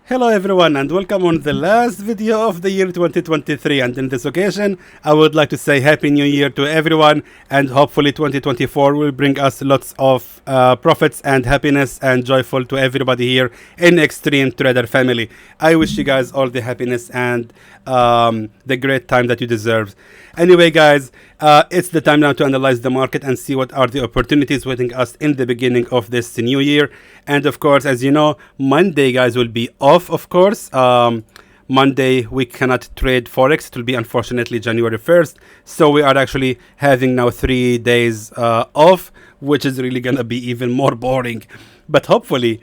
Hello everyone and welcome on the last video of the year 2023, and in this occasion I would like to say Happy New Year to everyone, and hopefully 2024 will bring us lots of profits and happiness and joyful to everybody here in Xtreme Trader family. I wish you guys all the happiness and the great time that you deserve. Anyway guys, it's the time now to analyze the market and see what are the opportunities waiting us in the beginning of this new year. And of course, as you know, Monday guys will be off, of course. Monday we cannot trade Forex. It will be unfortunately January 1st. So we are actually having now 3 days off, which is really gonna be even more boring. But hopefully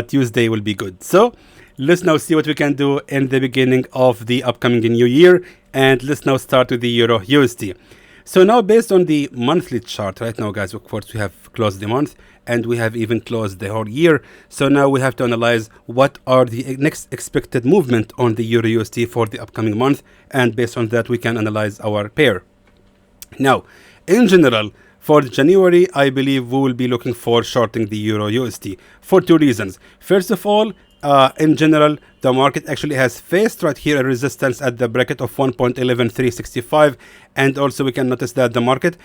Tuesday will be good. So let's now see what we can do in the beginning of the upcoming new year. And let's now start with the EURUSD. So now based on the monthly chart right now guys, of course we have closed the month and we have even closed the whole year. So now we have to analyze what are the next expected movement on the EURUSD for the upcoming month, and based on that we can analyze our pair. Now in general, for January, I believe we will be looking for shorting the EURUSD for two reasons. First of all, in general, the market actually has faced right here a resistance at the bracket of 1.11365, and also we can notice that the market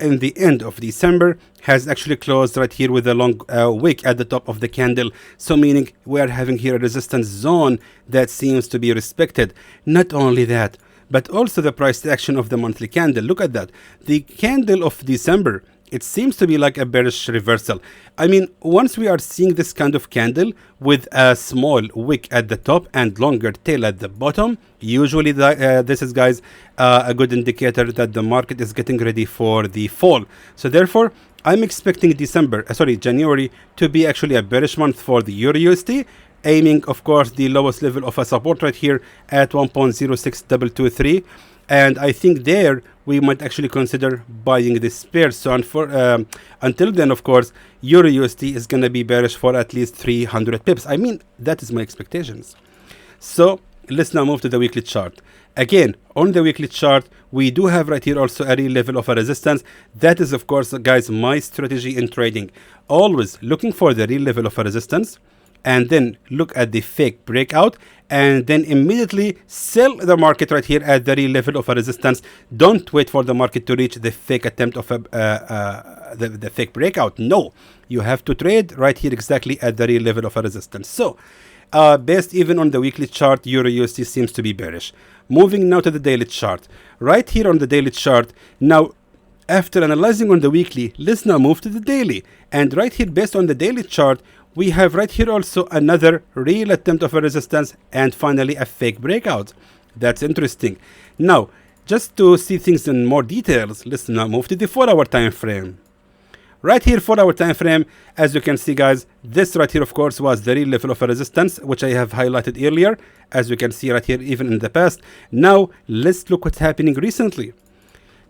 in the end of December has actually closed right here with a long wick at the top of the candle. So meaning we are having here a resistance zone that seems to be respected. Not only that, but also the price action of the monthly candle. Look at that. The candle of December, it seems to be like a bearish reversal. I mean, once we are seeing this kind of candle with a small wick at the top and longer tail at the bottom, usually this is guys a good indicator that the market is getting ready for the fall. So therefore I'm expecting January to be actually a bearish month for the EURUSD, aiming of course the lowest level of a support right here at 1.06223, and I think there we might actually consider buying this pair. So until then, of course, EURUSD is going to be bearish for at least 300 pips. I mean, that is my expectations. So let's now move to the weekly chart. Again, on the weekly chart, we do have right here also a real level of a resistance. That is, of course, guys, my strategy in trading. Always looking for the real level of a resistance, and then look at the fake breakout, and then immediately sell the market right here at the real level of a resistance. Don't wait for the market to reach the fake attempt of the fake breakout. No, you have to trade right here exactly at the real level of a resistance. So based even on the weekly chart, EURUSD seems to be bearish. Moving now to the daily chart. Right here on the daily chart, now after analyzing on the weekly, let's now move to the daily. And right here, based on the daily chart, we have right here also another real attempt of a resistance, and finally a fake breakout. That's interesting. Now, just to see things in more details, let's now move to the 4-hour time frame. Right here, 4-hour time frame, as you can see guys, this right here of course was the real level of a resistance, which I have highlighted earlier, as you can see right here, even in the past. Now let's look what's happening recently.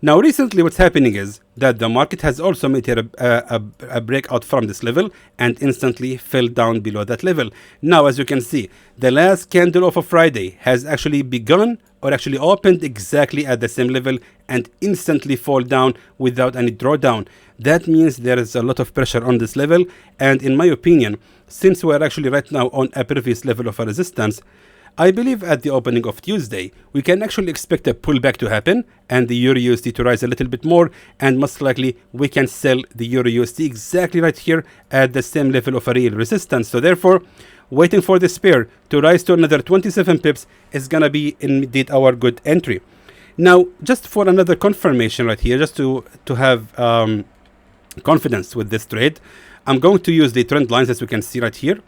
Now recently what's happening is that the market has also made here a breakout from this level and instantly fell down below that level. Now as you can see, the last candle of a Friday has actually begun or actually opened exactly at the same level and instantly fall down without any drawdown. That means there is a lot of pressure on this level, and in my opinion, since we are actually right now on a previous level of a resistance, I believe at the opening of Tuesday, we can actually expect a pullback to happen and the EURUSD to rise a little bit more, and most likely we can sell the EURUSD exactly right here at the same level of a real resistance. So therefore, waiting for this pair to rise to another 27 pips is gonna be indeed our good entry. Now, just for another confirmation right here, just to have confidence with this trade, I'm going to use the trend lines as we can see right here.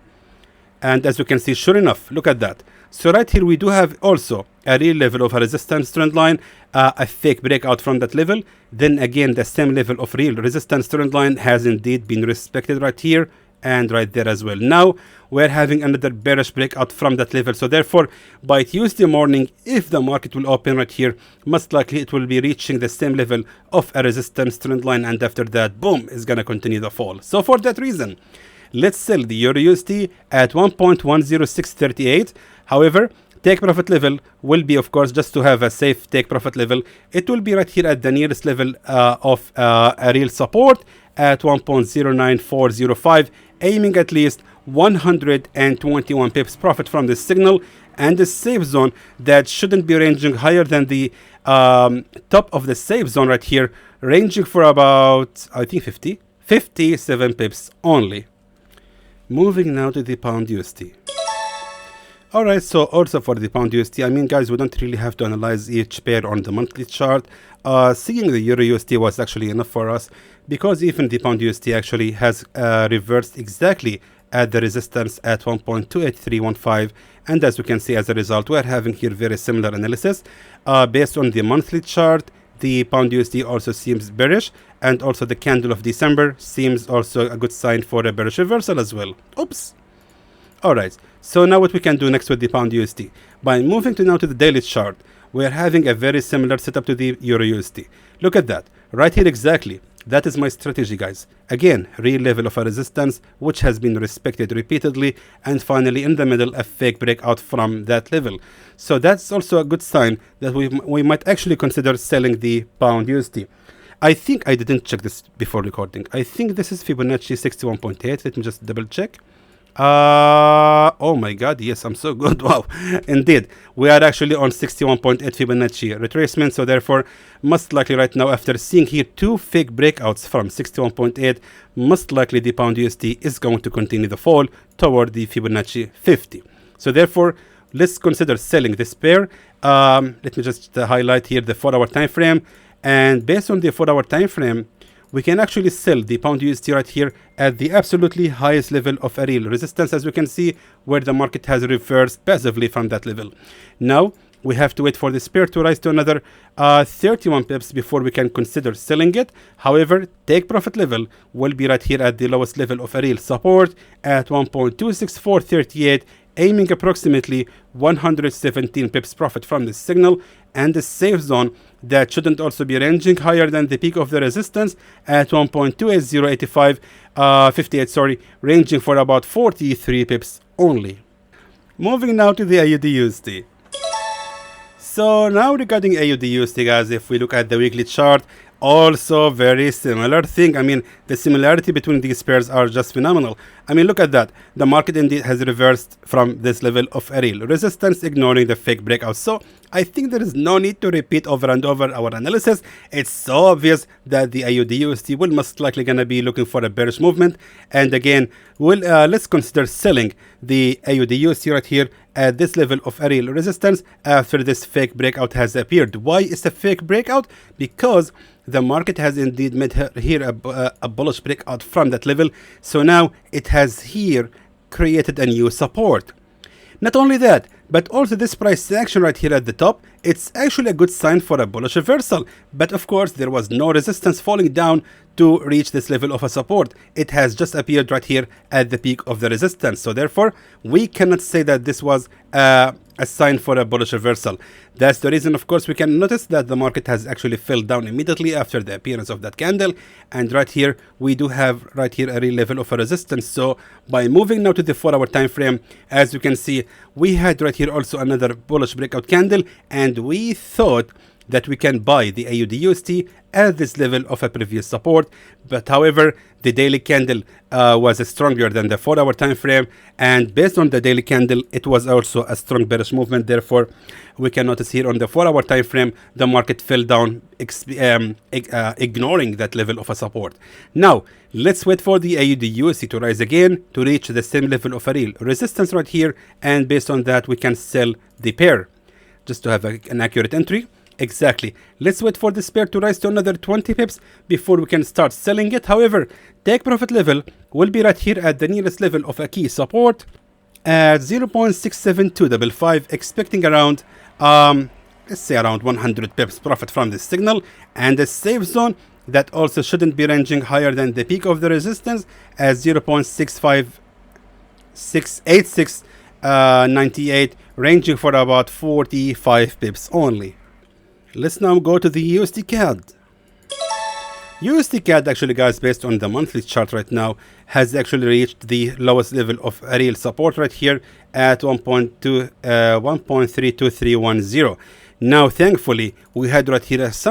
And as you can see, sure enough, look at that. So right here we do have also a real level of a resistance trend line, a fake breakout from that level. Then again, the same level of real resistance trend line has indeed been respected right here and right there as well. Now we're having another bearish breakout from that level. So therefore, by Tuesday morning, if the market will open right here, most likely it will be reaching the same level of a resistance trend line, and after that, boom, is gonna continue the fall. So for that reason, let's sell the EURUSD at 1.10638. However, take profit level will be, of course, just to have a safe take profit level, it will be right here at the nearest level of a real support at 1.09405, aiming at least 121 pips profit from this signal, and the safe zone that shouldn't be ranging higher than the top of the safe zone right here, ranging for about, I think, 57 pips only. Moving now to the pound USD. Alright, so also for the pound USD, I mean, guys, we don't really have to analyze each pair on the monthly chart. Seeing the Euro USD was actually enough for us, because even the pound USD actually has reversed exactly at the resistance at 1.28315, and as we can see, as a result, we are having here very similar analysis. Based on the monthly chart, the pound USD also seems bearish, and also the candle of December seems also a good sign for a bearish reversal as well. Oops. Alright, so now what we can do next with the pound USD, by moving now to the daily chart, we are having a very similar setup to the Euro USD. Look at that, right here exactly. That is my strategy, guys. Again, real level of a resistance which has been respected repeatedly, and finally in the middle a fake breakout from that level. So that's also a good sign that we might actually consider selling the pound USD. I think I didn't check this before recording. I think this is Fibonacci 61.8. Let me just double check. Oh my god, yes, I'm so good. Wow, indeed, we are actually on 61.8 Fibonacci retracement, so therefore most likely right now, after seeing here two fake breakouts from 61.8, most likely the pound USD is going to continue the fall toward the Fibonacci 50. So therefore let's consider selling this pair. Let me just highlight here the 4-hour time frame, and based on the 4-hour time frame, we can actually sell the pound USD right here at the absolutely highest level of a real resistance, as we can see, where the market has reversed passively from that level. Now we have to wait for this pair to rise to another 31 pips before we can consider selling it. However, take profit level will be right here at the lowest level of a real support at 1.26438, aiming approximately 117 pips profit from this signal, and the safe zone that shouldn't also be ranging higher than the peak of the resistance at 1.28085, 58, ranging for about 43 pips only. Moving now to the AUDUSD. So now regarding AUDUSD, guys, if we look at the weekly chart, also very similar thing. I mean, the similarity between these pairs are just phenomenal. I mean, look at that. The market indeed has reversed from this level of a real resistance, ignoring the fake breakout. So I think there is no need to repeat over and over our analysis. It's so obvious that the AUDUSD will most likely gonna be looking for a bearish movement. And again, let's consider selling the AUDUSD right here at this level of a real resistance after this fake breakout has appeared. Why is a fake breakout? Because the market has indeed made here a bullish breakout from that level. So now it has here created a new support. Not only that, but also this price action right here at the top, it's actually a good sign for a bullish reversal. But of course, there was no resistance falling down to reach this level of a support. It has just appeared right here at the peak of the resistance. So therefore, we cannot say that this was a sign for a bullish reversal. That's the reason, of course, we can notice that the market has actually fell down immediately after the appearance of that candle. And right here, we do have right here a real level of a resistance. So by moving now to the 4-hour time frame, as you can see, we had right here also another bullish breakout candle, and we thought that we can buy the AUDUSD at this level of a previous support. But however, the daily candle was stronger than the 4-hour time frame, and based on the daily candle, it was also a strong bearish movement. Therefore, we can notice here on the 4-hour time frame, the market fell down, ignoring that level of a support. Now let's wait for the AUDUSD to rise again to reach the same level of a real resistance right here, and based on that, we can sell the pair just to have an accurate entry. Exactly. Let's wait for this pair to rise to another 20 pips before we can start selling it. However, take profit level will be right here at the nearest level of a key support at 0.67255, expecting around let's say around 100 pips profit from this signal, and the safe zone that also shouldn't be ranging higher than the peak of the resistance at 0.6568698, ranging for about 45 pips only. Let's now go to the USDCAD. USDCAD actually, guys, based on the monthly chart right now, has actually reached the lowest level of a real support right here at 1.3210. Now, thankfully, we had right here that's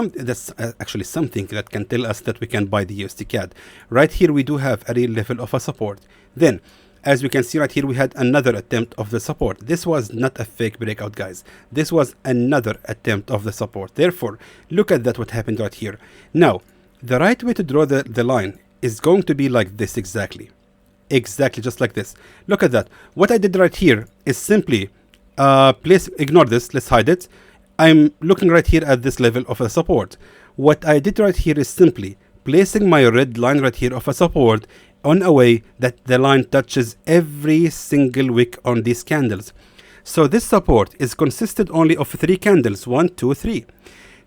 actually something that can tell us that we can buy the USDCAD. Right here, we do have a real level of a support. Then, as we can see right here, we had another attempt of the support. This was not a fake breakout, guys. This was another attempt of the support. Therefore, look at that, what happened right here. Now, the right way to draw the line is going to be like this exactly. Exactly, just like this. Look at that. What I did right here is simply, ignore this, let's hide it. I'm looking right here at this level of a support. What I did right here is simply placing my red line right here of a support on a way that the line touches every single wick on these candles. So this support is consisted only of 3 candles, 1, 2, 3.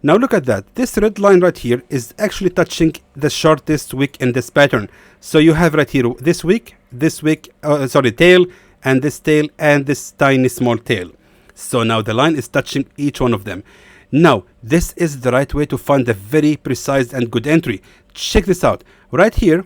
Now look at that. This red line right here is actually touching the shortest wick in this pattern. So you have right here this wick, tail, and this tiny small tail. So now the line is touching each one of them. Now this is the right way to find a very precise and good entry. Check this out right here.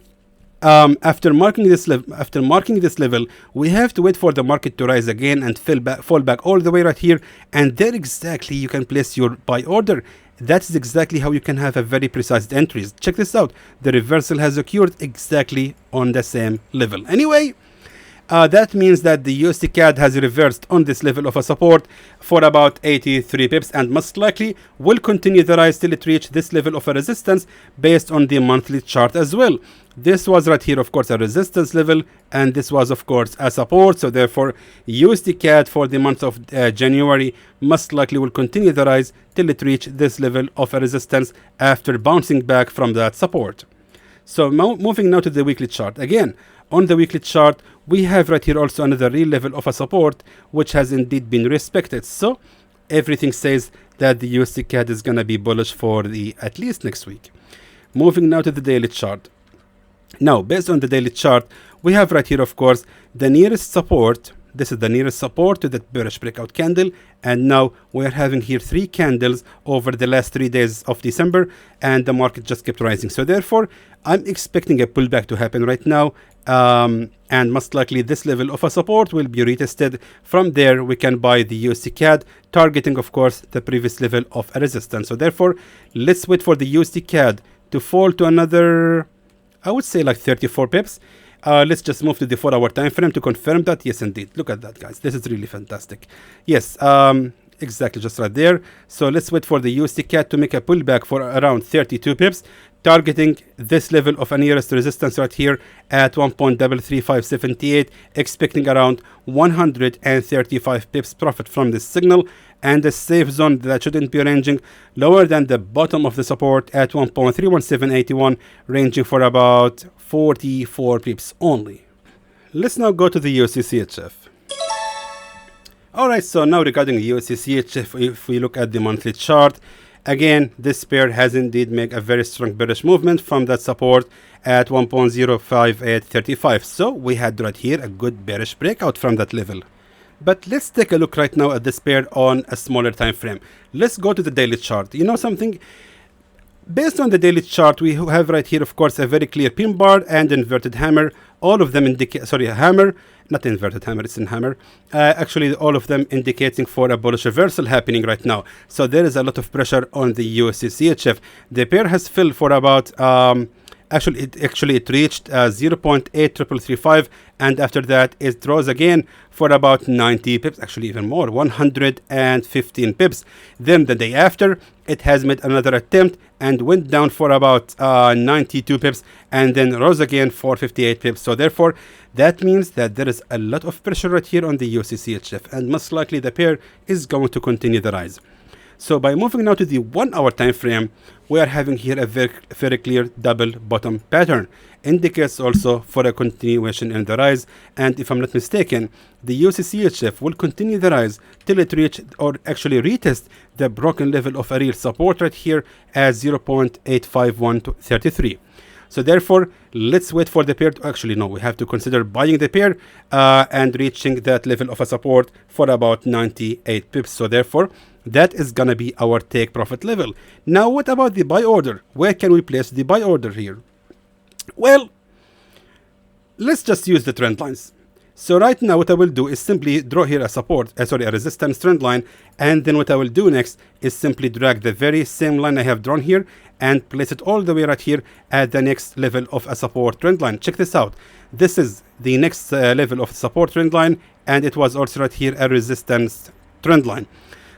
After marking this level, we have to wait for the market to rise again and fall back all the way right here, and there exactly you can place your buy order. That's exactly how you can have a very precise entries. Check this out. The reversal has occurred exactly on the same level. Anyway, that means that the USDCAD has reversed on this level of a support for about 83 pips and most likely will continue the rise till it reach this level of a resistance based on the monthly chart as well. This was right here, of course, a resistance level, and this was, of course, a support. So therefore, USDCAD for the month of January most likely will continue the rise till it reach this level of a resistance after bouncing back from that support. So moving now to the weekly chart. Again, on the weekly chart, we have right here also another real level of a support, which has indeed been respected. So everything says that the USDCAD is going to be bullish for the at least next week. Moving now to the daily chart. Now, based on the daily chart, we have right here, of course, the nearest support. This is the nearest support to that bearish breakout candle. And now we are having here 3 candles over the last 3 days of December, and the market just kept rising. So therefore, I'm expecting a pullback to happen right now. And most likely this level of a support will be retested. From there, we can buy the USDCAD, targeting, of course, the previous level of a resistance. So therefore, let's wait for the USDCAD to fall to another, I would say, like 34 pips. Let's just move to the 4-hour time frame to confirm that. Yes, indeed. Look at that, guys. This is really fantastic. Yes, exactly, just right there. So let's wait for the USDCAD to make a pullback for around 32 pips, targeting this level of a nearest resistance right here at 1.33578, expecting around 135 pips profit from this signal, and a safe zone that shouldn't be ranging lower than the bottom of the support at 1.31781, ranging for about 44 pips only. Let's now go to the USDCHF. Alright, so now regarding the USDCHF, if we look at the monthly chart, again, this pair has indeed made a very strong bearish movement from that support at 1.05835. So we had right here a good bearish breakout from that level. But let's take a look right now at this pair on a smaller time frame. Let's go to the daily chart. You know something? Based on the daily chart, we have right here, of course, a very clear pin bar and inverted hammer. All of them indicate, sorry, a hammer, not inverted hammer, it's in hammer. Actually, all of them indicating for a bullish reversal happening right now. So there is a lot of pressure on the USDCHF. The pair has filled for about, actually it reached 0.8335, and after that it rose again for about 90 pips, actually even more, 115 pips. Then the day after, it has made another attempt and went down for about 92 pips, and then rose again for 58 pips. So therefore, that means that there is a lot of pressure right here on the USDCHF, and most likely the pair is going to continue the rise. So by moving now to the 1-hour time frame, we are having here a very clear double bottom pattern. Indicates also for a continuation in the rise, and if I'm not mistaken, the USDCHF will continue the rise till it reach, or actually retest, the broken level of a real support right here at 0.85133. So therefore, let's wait for the pair to, actually no, we have to consider buying the pair and reaching that level of a support for about 98 pips. So therefore, that is gonna be our take profit level. Now, what about the buy order? Where can we place the buy order here? Well, let's just use the trend lines. So right now what I will do is simply draw here a a resistance trend line, and then what I will do next is simply drag the very same line I have drawn here and place it all the way right here at the next level of a support trend line. Check this out. This is the next level of support trend line, and it was also right here a resistance trend line.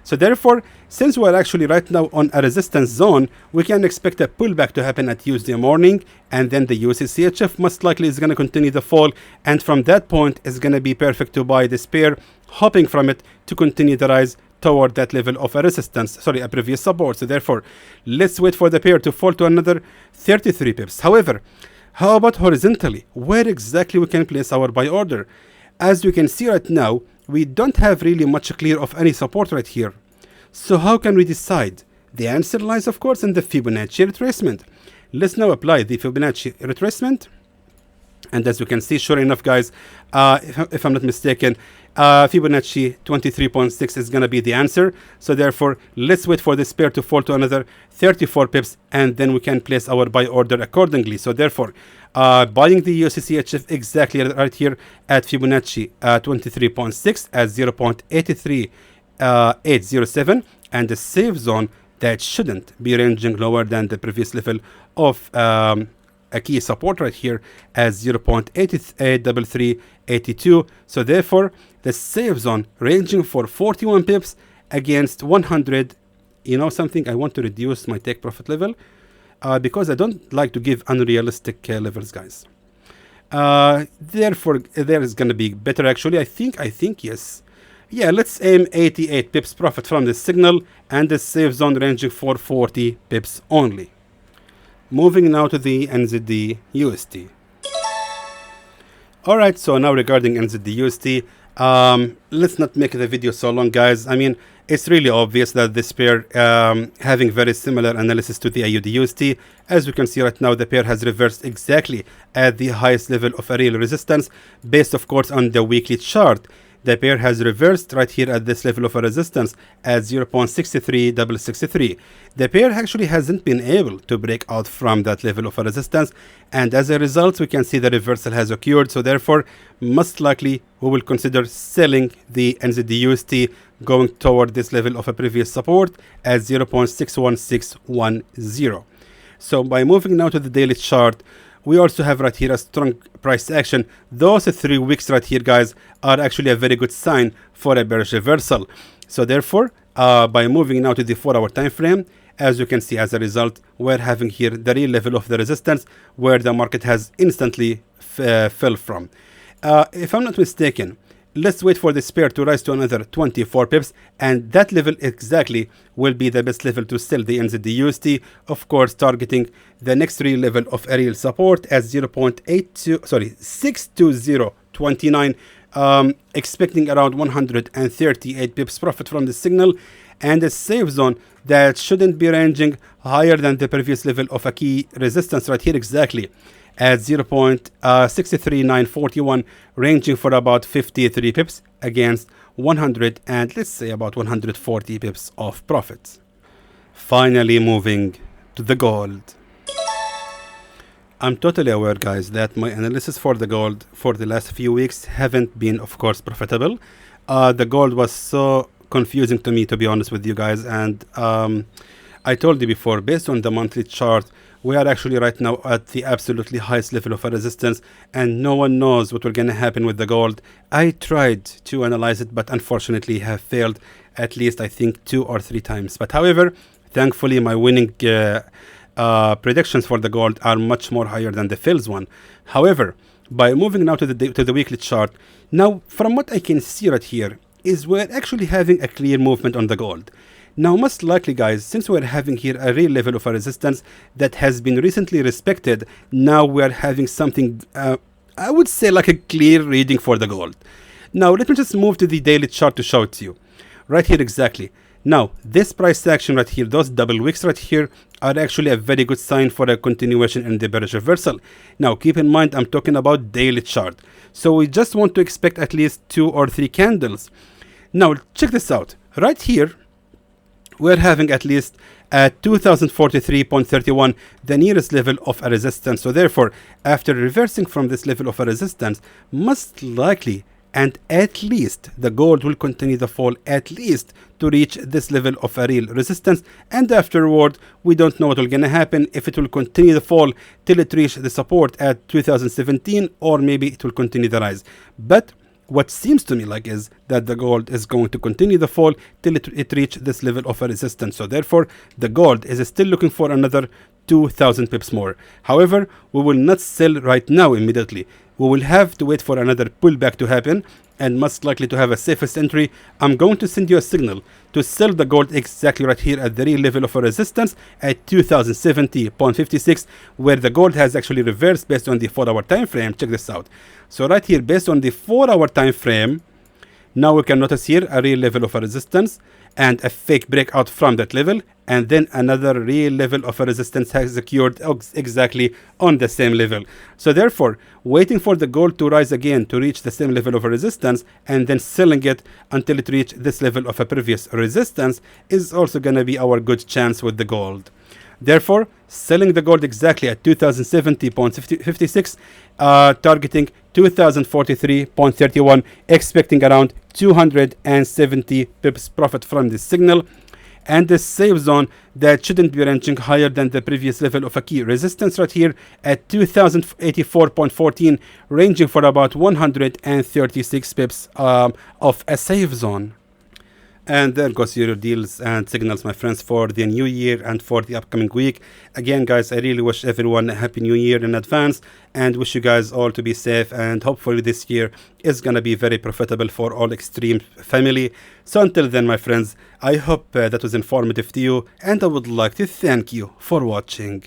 So therefore, since we're actually right now on a resistance zone, we can expect a pullback to happen at Tuesday morning, and then the USDCHF most likely is going to continue the fall, and from that point it's going to be perfect to buy this pair, hopping from it to continue the rise toward that level of a resistance, a previous support. So therefore, let's wait for the pair to fall to another 33 pips. However, how about horizontally? Where exactly we can place our buy order? As you can see right now, we don't have really much clear of any support right here. So how can we decide? The answer lies, of course, in the Fibonacci retracement. Let's now apply the Fibonacci retracement. And as you can see, sure enough, guys, if I'm not mistaken, Fibonacci 23.6 is going to be the answer. So therefore, let's wait for this pair to fall to another 34 pips, and then we can place our buy order accordingly. So therefore, buying the USDCHF exactly right here at Fibonacci 23.6 at 0.83807, and the safe zone that shouldn't be ranging lower than the previous level of a key support right here as 0.883382. So therefore, the safe zone ranging for 41 pips against 100. You know something, I want to reduce my take profit level because I don't like to give unrealistic levels, guys. Therefore, there is going to be better actually. I think yes. Yeah, let's aim 88 pips profit from this signal, and the safe zone ranging for 40 pips only. Moving now to the NZDUSD. Alright, so now regarding NZDUSD, let's not make the video so long, guys. I mean, it's really obvious that this pair having very similar analysis to the AUDUSD. As you can see right now, the pair has reversed exactly at the highest level of a real resistance, based of course on the weekly chart. The pair has reversed right here at this level of a resistance at 0.63663. The pair actually hasn't been able to break out from that level of a resistance, and as a result we can see the reversal has occurred. So therefore, most likely we will consider selling the NZDUSD going toward this level of a previous support at 0.61610. So by moving now to the daily chart, we also have right here a strong price action. Those 3 weeks right here, guys, are actually a very good sign for a bearish reversal. So therefore, by moving now to the 4-hour time frame, as you can see, as a result, we're having here the real level of the resistance where the market has instantly fell from. If I'm not mistaken, let's wait for this pair to rise to another 24 pips, and that level exactly will be the best level to sell the NZDUSD, of course targeting the next real level of a real support as 62029, expecting around 138 pips profit from the signal, and a safe zone that shouldn't be ranging higher than the previous level of a key resistance right here exactly at 0.63941, ranging for about 53 pips against 100 and let's say about 140 pips of profits. Finally, moving to the gold. I'm totally aware, guys, that my analysis for the gold for the last few weeks haven't been, of course, profitable. The gold was so confusing to me, to be honest with you guys, and I told you before, based on the monthly chart, we are actually right now at the absolutely highest level of a resistance, and no one knows what will going to happen with the gold. I tried to analyze it, but unfortunately have failed at least, I think, 2 or 3 times. But however, thankfully, my winning predictions for the gold are much more higher than the fails one. However, by moving now to the weekly chart, now from what I can see right here is we're actually having a clear movement on the gold. Now, most likely, guys, since we're having here a real level of a resistance that has been recently respected, now we're having something, I would say, like a clear reading for the gold. Now, let me just move to the daily chart to show it to you. Right here, exactly. Now, this price action right here, those double wicks right here, are actually a very good sign for a continuation in the bearish reversal. Now, keep in mind, I'm talking about daily chart. So we just want to expect at least 2 or 3 candles. Now, check this out. Right here, we're having at least at 2043.31, the nearest level of a resistance. So therefore, after reversing from this level of a resistance, most likely and at least the gold will continue the fall at least to reach this level of a real resistance, and afterward we don't know what will gonna happen, if it will continue the fall till it reach the support at 2017, or maybe it will continue the rise. But what seems to me like is that the gold is going to continue the fall till it reach this level of a resistance. So therefore the gold is still looking for another 2,000 pips more. However, we will not sell right now immediately. We will have to wait for another pullback to happen, and most likely to have a safest entry. I'm going to send you a signal to sell the gold exactly right here at the real level of a resistance at 2070.56, where the gold has actually reversed based on the 4-hour time frame. Check this out. So right here, based on the 4-hour time frame, now we can notice here a real level of a resistance and a fake breakout from that level, and then another real level of a resistance has occurred exactly on the same level. So therefore, waiting for the gold to rise again to reach the same level of a resistance and then selling it until it reaches this level of a previous resistance is also going to be our good chance with the gold. Therefore, selling the gold exactly at 2070.56, targeting 2043.31, expecting around 270 pips profit from this signal, and the safe zone that shouldn't be ranging higher than the previous level of a key resistance right here at 2084.14, ranging for about 136 pips of a safe zone. And there goes your deals and signals, my friends, for the new year and for the upcoming week. Again, guys, I really wish everyone a happy new year in advance, and wish you guys all to be safe, and hopefully this year is going to be very profitable for all Xtreme family. So until then, my friends, I hope that was informative to you, and I would like to thank you for watching.